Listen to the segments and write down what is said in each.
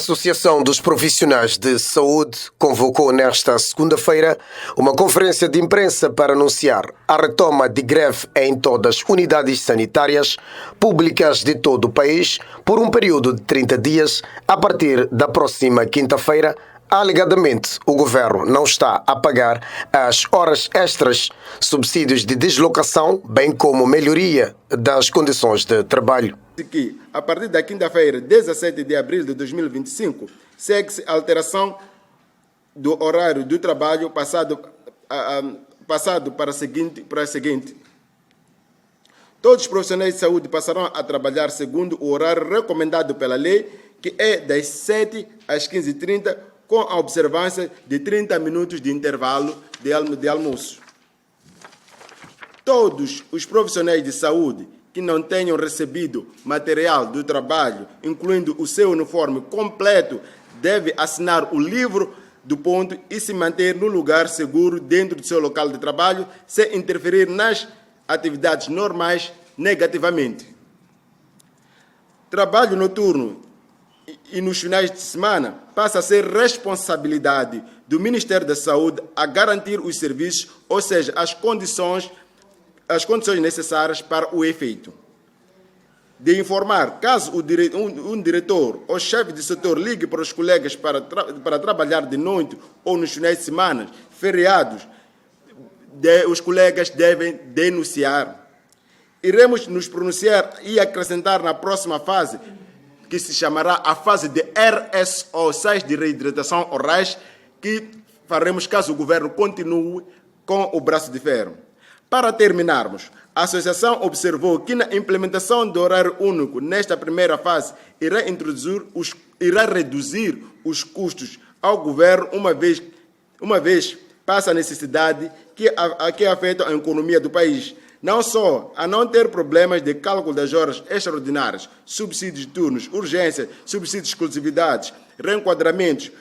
Associação dos Profissionais de Saúde convocou nesta segunda-feira uma conferência de imprensa para anunciar a retoma de greve em todas as unidades sanitárias públicas de todo o país por um período de 30 dias a partir da próxima quinta-feira. Alegadamente, o governo não está a pagar as horas extras, subsídios de deslocação, bem como melhoria das condições de trabalho. Que, a partir da quinta-feira, 17 de abril de 2025, segue-se a alteração do horário do trabalho passado para a seguinte. Todos os profissionais de saúde passarão a trabalhar segundo o horário recomendado pela lei, que é das 7 às 15h30, com a observância de 30 minutos de intervalo de almoço. Todos os profissionais de saúde que não tenham recebido material do trabalho, incluindo o seu uniforme completo, devem assinar o livro do ponto e se manter no lugar seguro dentro do seu local de trabalho, sem interferir nas atividades normais negativamente. Trabalho noturno e nos finais de semana passa a ser responsabilidade do Ministério da Saúde a garantir os serviços, ou seja, as condições necessárias para o efeito. De informar, caso um diretor ou chefe de setor ligue para os colegas para trabalhar de noite ou nos finais de semana, feriados, os colegas devem denunciar. Iremos nos pronunciar e acrescentar na próxima fase, que se chamará a fase de RSO, sais de reidratação orais, que faremos caso o governo continue com o braço de ferro. Para terminarmos, a associação observou que na implementação do horário único nesta primeira fase irá reduzir os custos ao governo, uma vez passa a necessidade que afeta a economia do país. Não só a não ter problemas de cálculo das horas extraordinárias, subsídios de turnos, urgências, subsídios de exclusividades, reenquadramentos,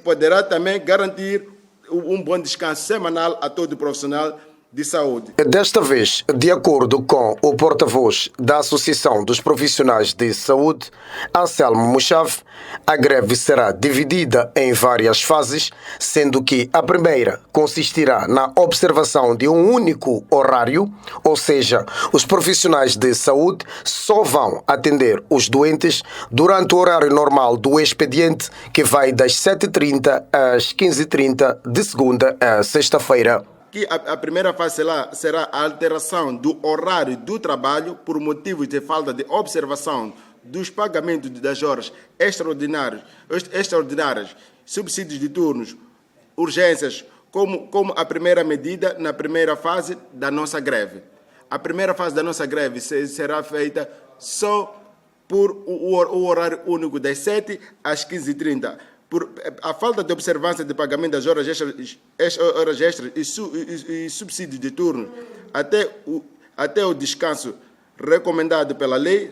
poderá também garantir um bom descanso semanal a todo profissional de saúde. Desta vez, de acordo com o porta-voz da Associação dos Profissionais de Saúde, Anselmo Muchave, a greve será dividida em várias fases, sendo que a primeira consistirá na observação de um único horário, ou seja, os profissionais de saúde só vão atender os doentes durante o horário normal do expediente, que vai das 7h30 às 15h30, de segunda a sexta-feira. Que a primeira fase será a alteração do horário do trabalho por motivos de falta de observação dos pagamentos das horas extraordinárias, subsídios de turnos, urgências, como a primeira medida na primeira fase da nossa greve. A primeira fase da nossa greve será feita só por o horário único das 7 às 15h30. Por a falta de observância de pagamento das horas extras e subsídios de turno até o descanso recomendado pela lei,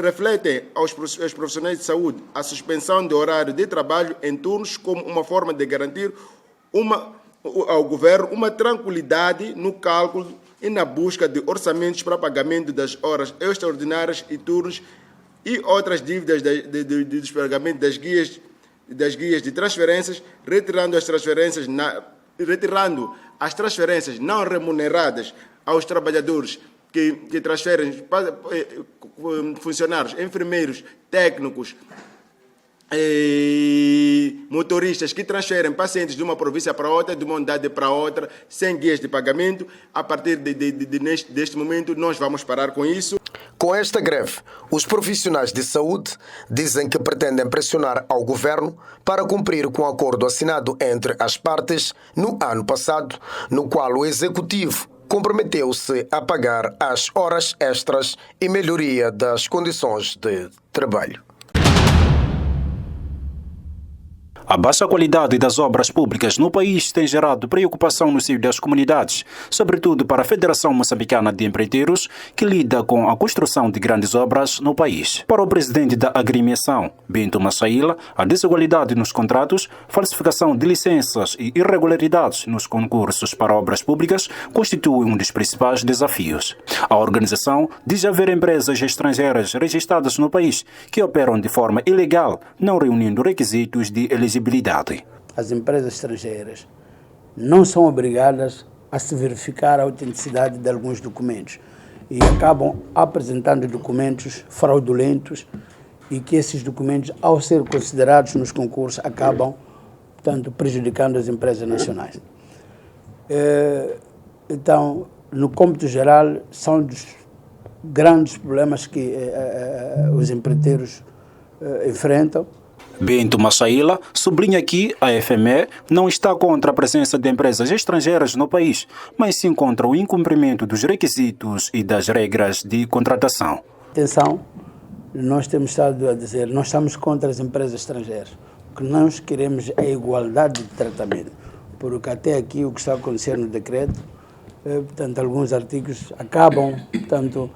refletem aos profissionais de saúde a suspensão do horário de trabalho em turnos como uma forma de garantir ao governo uma tranquilidade no cálculo e na busca de orçamentos para pagamento das horas extraordinárias e turnos e outras dívidas dos pagamentos das guias de transferências, retirando as transferências não remuneradas aos trabalhadores que transferem funcionários, enfermeiros, técnicos, motoristas que transferem pacientes de uma província para outra, de uma unidade para outra, sem guias de pagamento. A partir deste momento, nós vamos parar com isso. Com esta greve, os profissionais de saúde dizem que pretendem pressionar ao governo para cumprir com o acordo assinado entre as partes no ano passado, no qual o executivo comprometeu-se a pagar as horas extras e melhoria das condições de trabalho. A baixa qualidade das obras públicas no país tem gerado preocupação no seio das comunidades, sobretudo para a Federação Moçambicana de Empreiteiros, que lida com a construção de grandes obras no país. Para o presidente da agremiação, Bento Massaíla, a desigualdade nos contratos, falsificação de licenças e irregularidades nos concursos para obras públicas constituem um dos principais desafios. A organização diz haver empresas estrangeiras registradas no país que operam de forma ilegal, não reunindo requisitos de elegibilidade. As empresas estrangeiras não são obrigadas a se verificar a autenticidade de alguns documentos e acabam apresentando documentos fraudulentos e que esses documentos, ao ser considerados nos concursos, acabam, portanto, prejudicando as empresas nacionais. Então, no cômputo geral, são dos grandes problemas que os empreiteiros enfrentam. Bento Massaíla sublinha que a FME não está contra a presença de empresas estrangeiras no país, mas sim contra o incumprimento dos requisitos e das regras de contratação. Atenção, nós temos estado a dizer, nós estamos contra as empresas estrangeiras. O que nós queremos é a igualdade de tratamento, porque até aqui o que está a acontecer no decreto, portanto, alguns artigos acabam, portanto,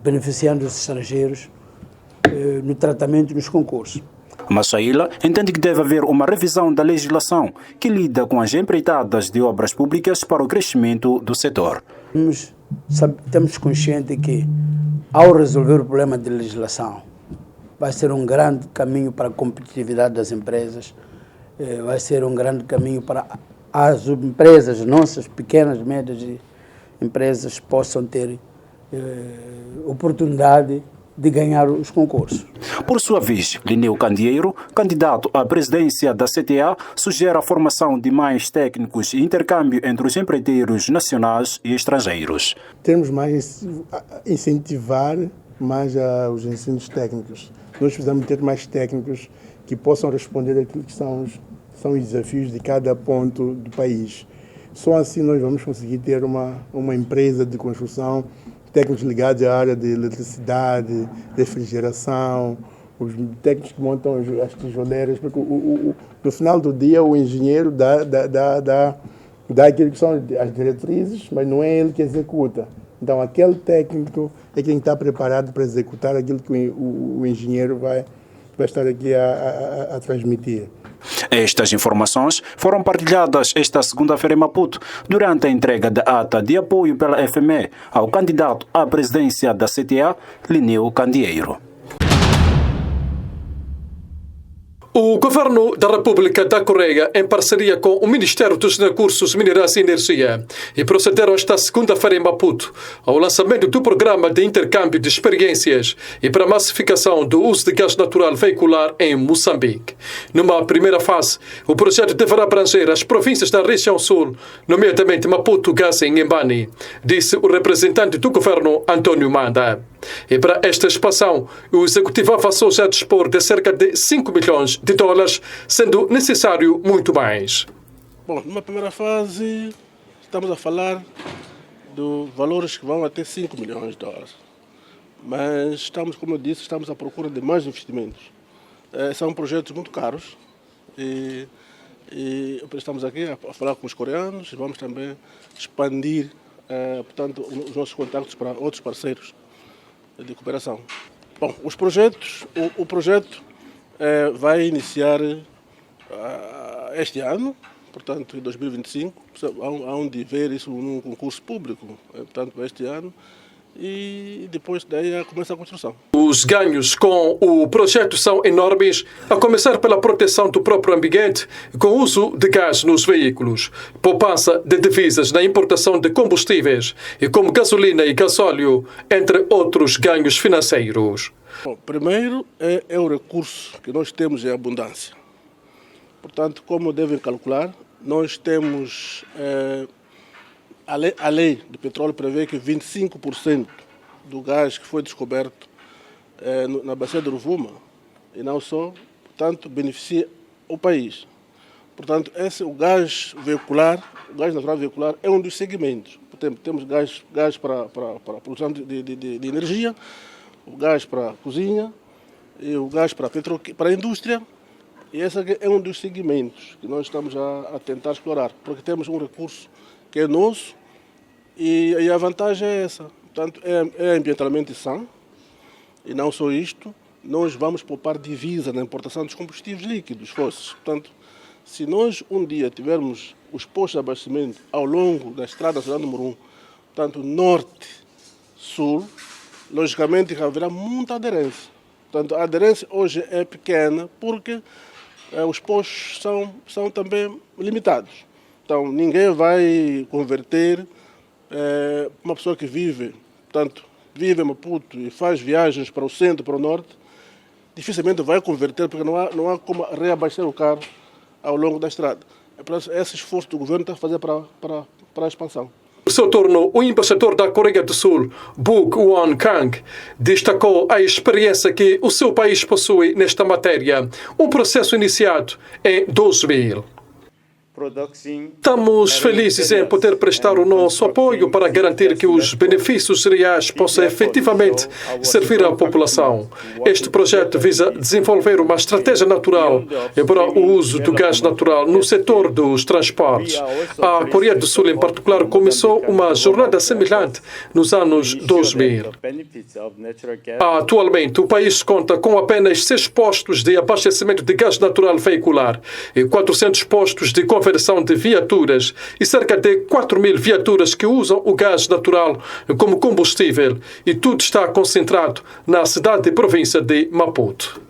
beneficiando os estrangeiros no tratamento nos concursos. Massaíla entende que deve haver uma revisão da legislação que lida com as empreitadas de obras públicas para o crescimento do setor. Temos consciente que, ao resolver o problema de legislação, vai ser um grande caminho para a competitividade das empresas, vai ser um grande caminho para as empresas, nossas pequenas, médias empresas, possam ter oportunidade de ganhar os concursos. Por sua vez, Lineu Candeeiro, candidato à presidência da CTA, sugere a formação de mais técnicos e intercâmbio entre os empreiteiros nacionais e estrangeiros. Temos mais incentivar mais os ensinos técnicos. Nós precisamos ter mais técnicos que possam responder àquilo que são os desafios de cada ponto do país. Só assim nós vamos conseguir ter uma empresa de construção, técnicos ligados à área de eletricidade, refrigeração, os técnicos que montam as tijoleiras, porque no final do dia o engenheiro dá aquilo que são as diretrizes, mas não é ele que executa. Então aquele técnico é quem está preparado para executar aquilo que o engenheiro vai estar aqui a transmitir. Estas informações foram partilhadas esta segunda-feira em Maputo, durante a entrega da ata de apoio pela FME ao candidato à presidência da CTA, Lineu Candeeiro. O Governo da República da Coreia, em parceria com o Ministério dos Recursos Minerais e Energia, procederam esta segunda-feira em Maputo ao lançamento do programa de intercâmbio de experiências e para a massificação do uso de gás natural veicular em Moçambique. Numa primeira fase, o projeto deverá abranger as províncias da região sul, nomeadamente Maputo, Gaza e Inhambane, disse o representante do governo, Antônio Manda. E para esta expansão, o executivo avançou já a dispor de cerca de 5 milhões de dólares, sendo necessário muito mais. Bom, numa primeira fase, estamos a falar de valores que vão até 5 milhões de dólares. Mas estamos, como eu disse, estamos à procura de mais investimentos. São projetos muito caros e estamos aqui a falar com os coreanos e vamos também expandir, portanto, os nossos contactos para outros parceiros de cooperação. Bom, os projetos, o projeto vai iniciar este ano, portanto, em 2025, há onde ver isso num concurso público, portanto, este ano, e depois daí começa a construção. Os ganhos com o projeto são enormes, a começar pela proteção do próprio ambiente com o uso de gás nos veículos, poupança de divisas na importação de combustíveis, e como gasolina e gasóleo, entre outros ganhos financeiros. Bom, primeiro é o recurso que nós temos em abundância. Portanto, como devem calcular, nós temos... A lei do petróleo prevê que 25% do gás que foi descoberto na bacia de Rovuma, e não só, portanto, beneficia o país. Portanto, o gás veicular, o gás natural veicular é um dos segmentos. Temos gás para a produção de energia, o gás para a cozinha, e o gás para a indústria E esse é um dos segmentos que nós estamos a tentar explorar, porque temos um recurso que é nosso e a vantagem é essa. Portanto, é ambientalmente sã e não só isto, nós vamos poupar divisa na importação dos combustíveis líquidos, fósseis. Portanto, se nós um dia tivermos os postos de abastecimento ao longo da Estrada Nacional número 1, portanto, norte-sul, logicamente haverá muita aderência. Portanto, a aderência hoje é pequena porque os postos são também limitados. Então, ninguém vai converter uma pessoa que vive em Maputo e faz viagens para o centro, para o norte, dificilmente vai converter porque não há como reabastecer o carro ao longo da estrada. É por isso esse esforço do governo está a fazer para a expansão. Por seu turno, o embaixador da Coreia do Sul, Buk Won-kang, destacou a experiência que o seu país possui nesta matéria, um processo iniciado em 2000. Estamos felizes em poder prestar o nosso apoio para garantir que os benefícios reais possam efetivamente servir à população. Este projeto visa desenvolver uma estratégia natural para o uso do gás natural no setor dos transportes. A Coreia do Sul, em particular, começou uma jornada semelhante nos anos 2000. Atualmente, o país conta com apenas 6 postos de abastecimento de gás natural veicular e 400 postos de conversão de viaturas e cerca de 4.000 viaturas que usam o gás natural como combustível, e tudo está concentrado na cidade e província de Maputo.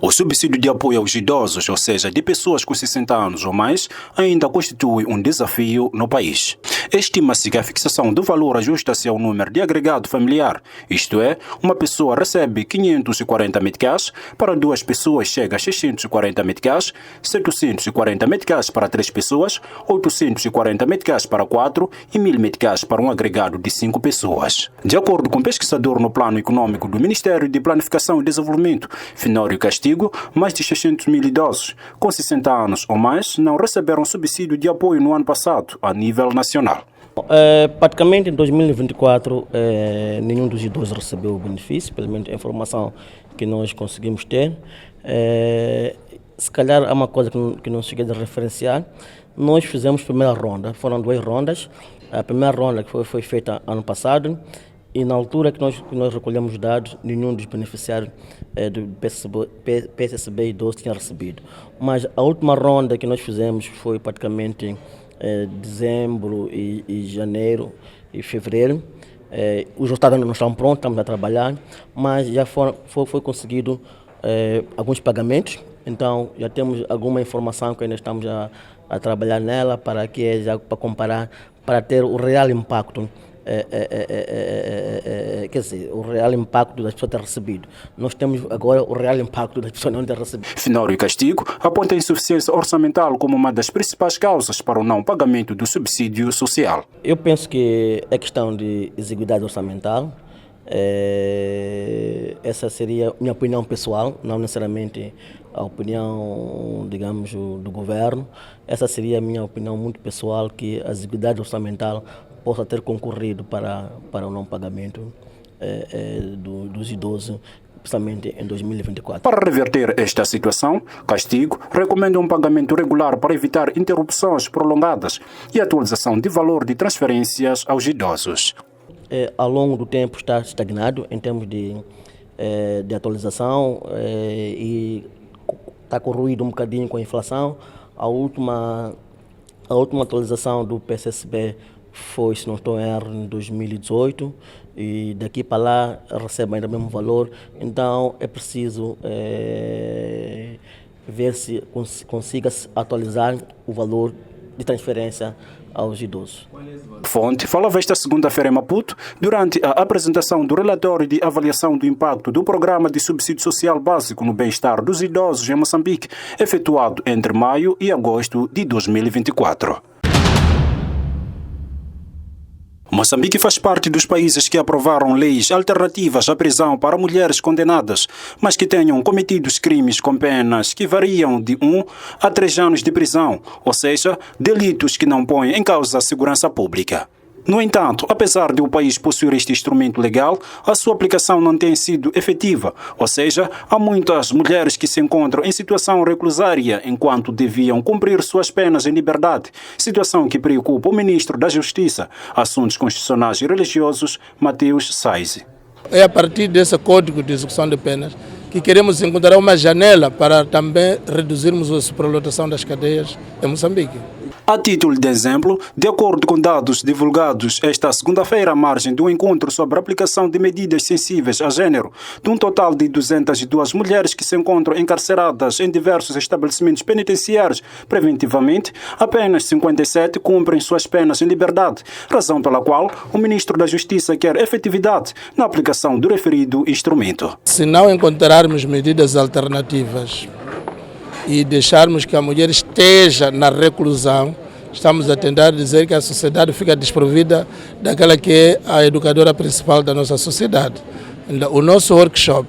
O subsídio de apoio aos idosos, ou seja, de pessoas com 60 anos ou mais, ainda constitui um desafio no país. Estima-se que a fixação do valor ajusta-se ao número de agregado familiar, isto é, uma pessoa recebe 540 meticais, para 2 pessoas chega a 640 meticais, 740 meticais para 3 pessoas, 840 meticais para 4 e 1.000 meticais para um agregado de 5 pessoas. De acordo com o pesquisador no plano econômico do Ministério de Planificação e Desenvolvimento, Finório Castilho, mais de 600.000 idosos com 60 anos ou mais não receberam subsídio de apoio no ano passado, a nível nacional. Praticamente em 2024, nenhum dos idosos recebeu o benefício, pelo menos a informação que nós conseguimos ter. Se calhar há uma coisa que não cheguei a referenciar. Nós fizemos a primeira ronda, foram 2 rondas. A primeira ronda que foi feita ano passado, e na altura que nós recolhemos dados, nenhum dos beneficiários do PSSB idoso tinha recebido. Mas a última ronda que nós fizemos foi praticamente dezembro e janeiro e fevereiro. Os resultados não estão prontos, estamos a trabalhar, mas já foi conseguido alguns pagamentos. Então já temos alguma informação que ainda estamos a trabalhar nela para comparar, para ter o real impacto. Quer dizer, o real impacto das pessoas ter recebido. Nós temos agora o real impacto das pessoas não ter recebido. Finório Castigo aponta a insuficiência orçamental como uma das principais causas para o não pagamento do subsídio social. Eu penso que é questão de exiguidade orçamental. Essa seria a minha opinião pessoal, não necessariamente a opinião, digamos, do governo. Essa seria a minha opinião muito pessoal, que a exiguidade orçamental possa ter concorrido para o não pagamento dos idosos, principalmente em 2024. Para reverter esta situação, Castigo recomenda um pagamento regular para evitar interrupções prolongadas e atualização de valor de transferências aos idosos. Ao longo do tempo está estagnado em termos de atualização e está corroído um bocadinho com a inflação. A última atualização do PSSB foi, se não estou em erro, em 2018, e daqui para lá recebe ainda o mesmo valor. Então é preciso ver se consiga-se atualizar o valor de transferência aos idosos. Fonte falava esta segunda-feira em Maputo, durante a apresentação do relatório de avaliação do impacto do Programa de Subsídio Social Básico no Bem-Estar dos Idosos em Moçambique, efetuado entre maio e agosto de 2024. Moçambique faz parte dos países que aprovaram leis alternativas à prisão para mulheres condenadas, mas que tenham cometido crimes com penas que variam de 1 a 3 anos de prisão, ou seja, delitos que não põem em causa a segurança pública. No entanto, apesar de o país possuir este instrumento legal, a sua aplicação não tem sido efetiva, ou seja, há muitas mulheres que se encontram em situação reclusária enquanto deviam cumprir suas penas em liberdade, situação que preocupa o ministro da Justiça, Assuntos Constitucionais e Religiosos, Mateus Saiz. É a partir desse Código de Execução de Penas que queremos encontrar uma janela para também reduzirmos a superlotação das cadeias em Moçambique. A título de exemplo, de acordo com dados divulgados esta segunda-feira à margem do encontro sobre a aplicação de medidas sensíveis a gênero, de um total de 202 mulheres que se encontram encarceradas em diversos estabelecimentos penitenciários preventivamente, apenas 57 cumprem suas penas em liberdade, razão pela qual o ministro da Justiça quer efetividade na aplicação do referido instrumento. Se não encontrarmos medidas alternativas e deixarmos que a mulher esteja na reclusão, estamos a tentar dizer que a sociedade fica desprovida daquela que é a educadora principal da nossa sociedade. O nosso workshop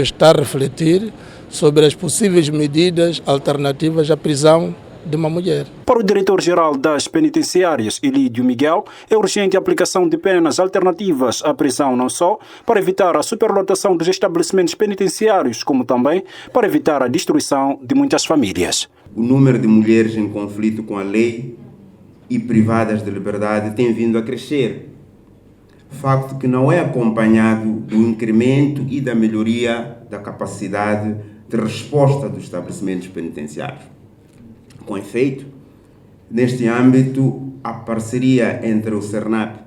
está a refletir sobre as possíveis medidas alternativas à prisão de uma mulher. Para o diretor-geral das penitenciárias, Elídio Miguel, é urgente a aplicação de penas alternativas à prisão não só para evitar a superlotação dos estabelecimentos penitenciários, como também para evitar a destruição de muitas famílias. O número de mulheres em conflito com a lei e privadas de liberdade tem vindo a crescer, facto que não é acompanhado do incremento e da melhoria da capacidade de resposta dos estabelecimentos penitenciários. Com efeito, neste âmbito, a parceria entre o CERNAP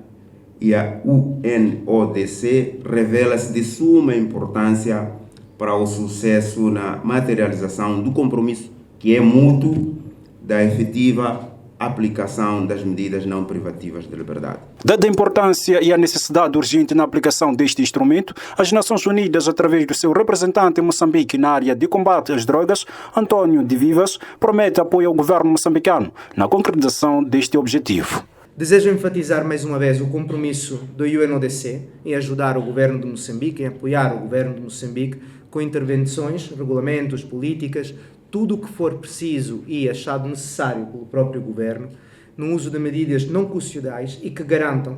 e a UNODC revela-se de suma importância para o sucesso na materialização do compromisso, que é mútuo, da efetiva aplicação das medidas não privativas de liberdade. Dada a importância e a necessidade urgente na aplicação deste instrumento, as Nações Unidas, através do seu representante em Moçambique na área de combate às drogas, Antônio de Vivas, promete apoio ao governo moçambicano na concretização deste objetivo. Desejo enfatizar mais uma vez o compromisso do UNODC em ajudar o governo de Moçambique, em apoiar o governo de Moçambique com intervenções, regulamentos, políticas, tudo o que for preciso e achado necessário pelo próprio governo, no uso de medidas não custodiais e que garantam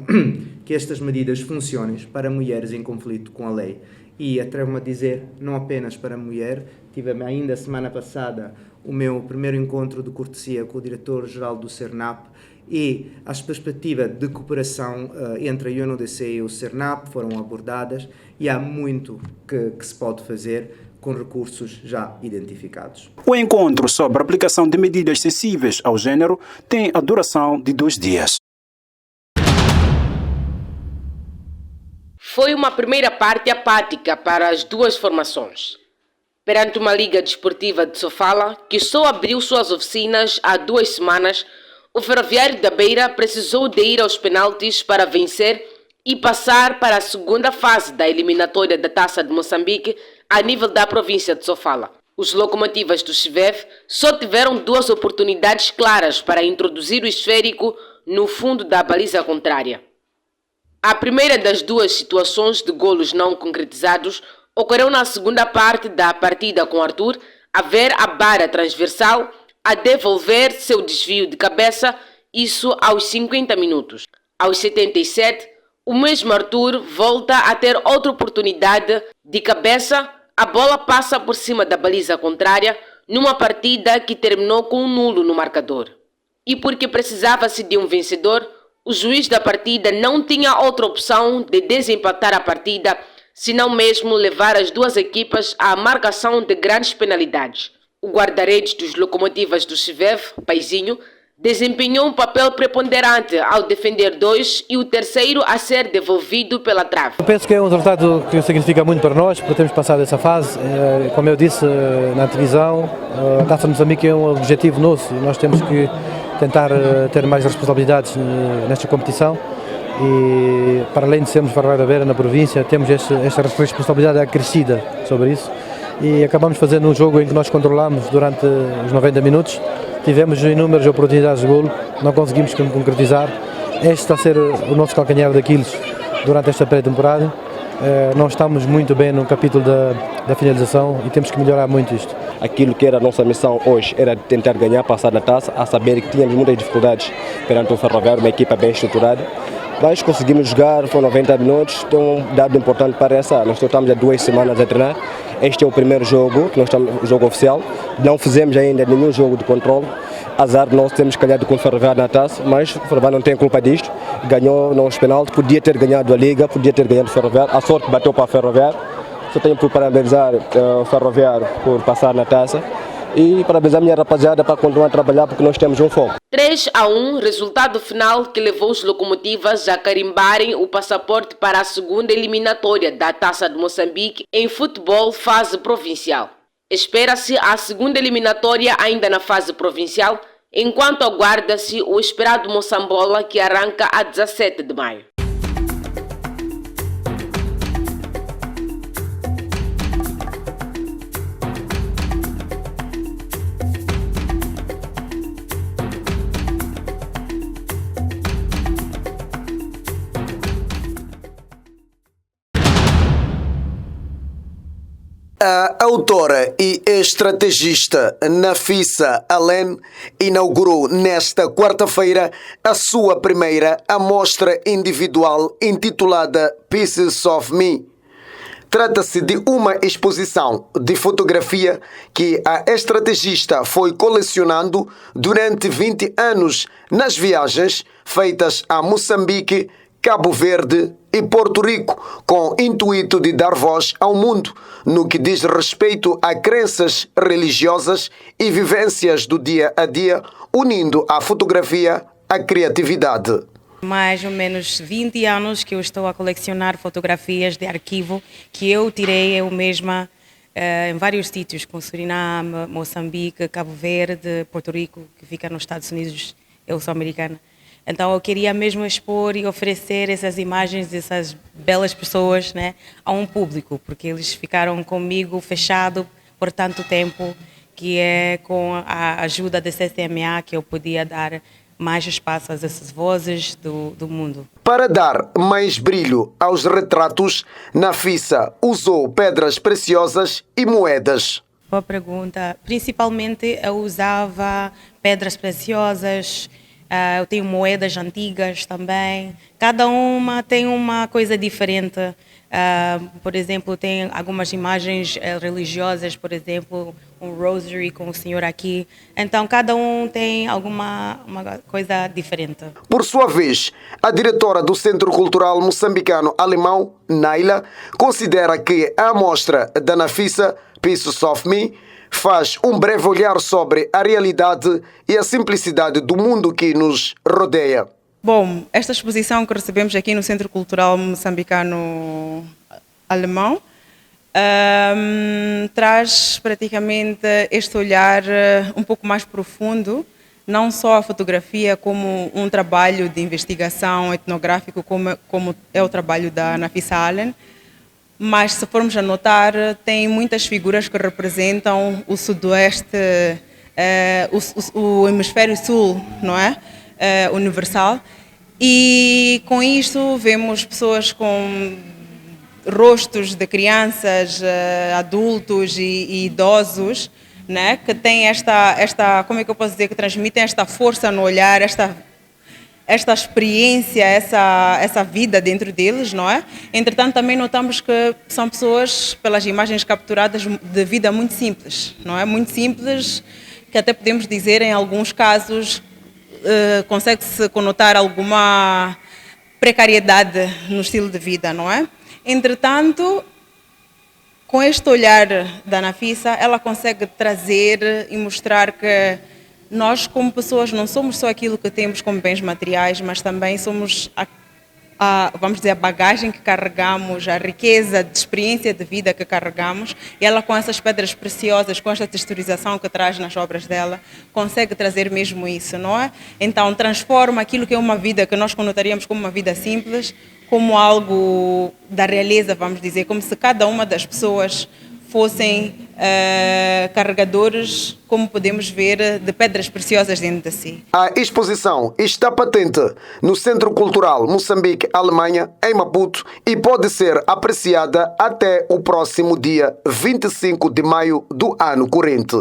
que estas medidas funcionem para mulheres em conflito com a lei. E atrevo-me a dizer, não apenas para a mulher, tive ainda a semana passada o meu primeiro encontro de cortesia com o diretor-geral do CERNAP e as perspectivas de cooperação entre a UNODC e o CERNAP foram abordadas e há muito que se pode fazer com recursos já identificados. O encontro sobre a aplicação de medidas sensíveis ao gênero tem a duração de 2 dias. Foi uma primeira parte apática para as duas formações. Perante uma liga desportiva de Sofala, que só abriu suas oficinas há 2 semanas, o Ferroviário da Beira precisou de ir aos penaltis para vencer e passar para a segunda fase da eliminatória da Taça de Moçambique a nível da província de Sofala. Os locomotivas do CIVEV só tiveram 2 oportunidades claras para introduzir o esférico no fundo da baliza contrária. A primeira das 2 situações de golos não concretizados ocorreu na segunda parte da partida, com Arthur a ver a barra transversal a devolver seu desvio de cabeça, isso aos 50 minutos. Aos 77, o mesmo Arthur volta a ter outra oportunidade de cabeça, a bola passa por cima da baliza contrária numa partida que terminou com um nulo no marcador. E porque precisava-se de um vencedor, o juiz da partida não tinha outra opção de desempatar a partida, senão mesmo levar as 2 equipas à marcação de grandes penalidades. O guarda-redes dos locomotivas do CIVEV, Paizinho, desempenhou um papel preponderante ao defender 2 e o terceiro a ser devolvido pela trave. Eu penso que é um resultado que significa muito para nós, por termos passado essa fase. Como eu disse na televisão, a Taça de Moçambique é um objetivo nosso e nós temos que tentar ter mais responsabilidades nesta competição. E para além de sermos Ferroviário da Beira na província, temos esta responsabilidade acrescida sobre isso. E acabamos fazendo um jogo em que nós controlamos durante os 90 minutos. Tivemos inúmeras oportunidades de golo, não conseguimos concretizar. Este está a ser o nosso calcanhar de Aquiles durante esta pré-temporada. Não estamos muito bem no capítulo da finalização e temos que melhorar muito isto. Aquilo que era a nossa missão hoje era tentar ganhar, passar na taça, a saber que tínhamos muitas dificuldades perante o Ferroviário, uma equipa bem estruturada. Mas conseguimos jogar, foram 90 minutos, tem um dado importante para essa. Nós estamos há 2 semanas a treinar. Este é o primeiro jogo, que nós estamos, o jogo oficial. Não fizemos ainda nenhum jogo de controle. Azar, nós temos calhado com o Ferroviário na taça, mas o Ferroviário não tem culpa disto. Ganhou nos penaltis, podia ter ganhado a Liga, podia ter ganhado o Ferroviário. A sorte bateu para o Ferroviário. Só tenho por parabenizar o Ferroviário por passar na taça. E parabenizar a minha rapaziada para continuar a trabalhar, porque nós temos um foco. 3-1, resultado final que levou os Locomotivas a carimbarem o passaporte para a segunda eliminatória da Taça de Moçambique em futebol fase provincial. Espera-se a segunda eliminatória ainda na fase provincial, enquanto aguarda-se o esperado Moçambola, que arranca a 17 de maio. A autora e estrategista Nafissa Allen inaugurou nesta quarta-feira a sua primeira amostra individual intitulada Pieces of Me. Trata-se de uma exposição de fotografia que a estrategista foi colecionando durante 20 anos nas viagens feitas a Moçambique, Cabo Verde e Porto Rico, com o intuito de dar voz ao mundo no que diz respeito a crenças religiosas e vivências do dia a dia, unindo a fotografia à criatividade. Mais ou menos 20 anos que eu estou a colecionar fotografias de arquivo que eu tirei eu mesma em vários sítios, como Suriname, Moçambique, Cabo Verde, Porto Rico, que fica nos Estados Unidos, eu sou americana. Então eu queria mesmo expor e oferecer essas imagens dessas belas pessoas, né, a um público, porque eles ficaram comigo fechado por tanto tempo, que é com a ajuda da CCMA que eu podia dar mais espaço a essas vozes do mundo. Para dar mais brilho aos retratos, Nafissa usou pedras preciosas e moedas. Boa pergunta. Principalmente eu usava pedras preciosas. Eu tenho moedas antigas também. Cada uma tem uma coisa diferente. Por exemplo, tem algumas imagens religiosas, por exemplo, um rosary com o Senhor aqui. Então, cada um tem uma coisa diferente. Por sua vez, a diretora do Centro Cultural Moçambicano Alemão, Naila, considera que a amostra da Nafissa, Pieces of Me, faz um breve olhar sobre a realidade e a simplicidade do mundo que nos rodeia. Bom, esta exposição que recebemos aqui no Centro Cultural Moçambicano Alemão traz praticamente este olhar um pouco mais profundo, não só a fotografia como um trabalho de investigação etnográfico, como é o trabalho da Nafissa Allen. Mas, se formos a notar, tem muitas figuras que representam o sudoeste, o hemisfério sul, não é? Universal. E com isto vemos pessoas com rostos de crianças, adultos e idosos, né? Que têm esta, como é que eu posso dizer, que transmitem esta força no olhar, esta experiência, essa vida dentro deles, não é? Entretanto, também notamos que são pessoas, pelas imagens capturadas, de vida muito simples, não é? Muito simples, que até podemos dizer, em alguns casos, consegue-se conotar alguma precariedade no estilo de vida, não é? Entretanto, com este olhar da Nafissa, ela consegue trazer e mostrar que nós, como pessoas, não somos só aquilo que temos como bens materiais, mas também somos, vamos dizer, a bagagem que carregamos, a riqueza de experiência de vida que carregamos. E ela, com essas pedras preciosas, com esta texturização que traz nas obras dela, consegue trazer mesmo isso, não é? Então, transforma aquilo que é uma vida que nós conotaríamos como uma vida simples, como algo da realeza, vamos dizer, como se cada uma das pessoas fossem carregadores, como podemos ver, de pedras preciosas dentro de si. A exposição está patente no Centro Cultural Moçambique, Alemanha, em Maputo, e pode ser apreciada até o próximo dia 25 de maio do ano corrente.